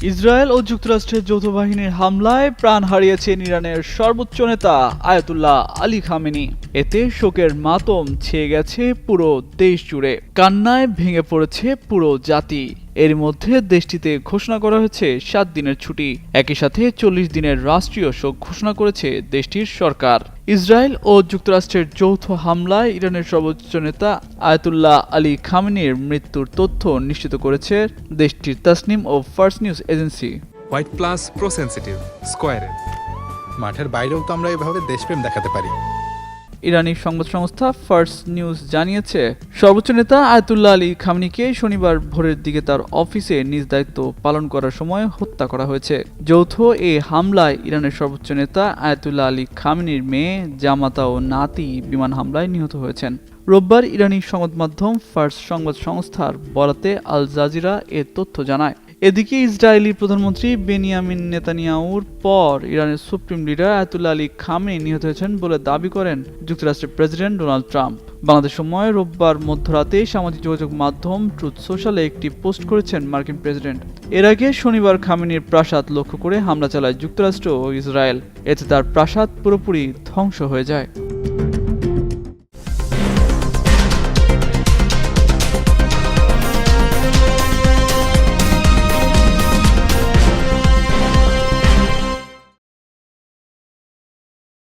Israel ও যুক্তরাষ্ট্রের যৌথ বাহিনীর হামলায় প্রাণ হারিয়েছেন ইরানের সর্বোচ্চ নেতা আয়াতুল্লাহ আলী খামেনি। এতে শোকের মাতম ছেয়ে গেছে পুরো দেশ জুড়ে, কান্নায় ভেঙে পড়েছে পুরো জাতি। এর মধ্যে দেশটিতে ঘোষণা করা হয়েছে 7 দিনের ছুটি। একই সাথে 40 দিনের রাষ্ট্রীয় শোক ঘোষণা করেছে দেশটির সরকার। ইসরায়েল ও যুক্তরাষ্ট্রের যৌথ হামলায় ইরানের সর্বোচ্চ নেতা আয়াতুল্লাহ আলী খামেনির মৃত্যুর তথ্য নিশ্চিত করেছে দেশটির তাসনিম ও Fars news agency. White plus pro sensitive স্কোয়ারে মাঠের বাইরেও তো আমরা এভাবে দেশপ্রেম দেখাতে পারি। ইরানি সংবাদ সংস্থা ফার্স্ট নিউজ জানিয়েছে, সর্বোচ্চ নেতা আয়াতুল্লাহ আলী খামেনিকে শনিবার ভোরের দিকে তার অফিসে নিজ দায়িত্ব পালন করার সময় হত্যা করা হয়েছে। যৌথ এ হামলায় ইরানের সর্বোচ্চ নেতা আয়াতুল্লাহ আলী খামেনির মেয়ে, জামাতা ও নাতি বিমান হামলায় নিহত হয়েছেন। রোববার ইরানি সংবাদ মাধ্যম ফার্স্ট সংবাদ সংস্থার বরাতে আল জাজিরা এ তথ্য জানায়। এদিকে ইসরায়েলি প্রধানমন্ত্রী বেনিয়ামিন নেতানিয়াহুর পর ইরানের supreme leader Ayatollah Ali Khamenei নিহত হয়েছেন বলে দাবি করেন যুক্তরাষ্ট্রের প্রেসিডেন্ট ডোনাল্ড ট্রাম্প। বাংলাদেশ সময় রোববার মধ্যরাতে সামাজিক যোগাযোগ মাধ্যম ট্রুথ সোশ্যালে একটি পোস্ট করেছেন মার্কিন প্রেসিডেন্ট। এর আগে শনিবার খামেনির প্রাসাদ লক্ষ্য করে হামলা চালায় যুক্তরাষ্ট্র ও ইসরায়েল। এতে তার প্রাসাদ পুরোপুরি ধ্বংস হয়ে যায়।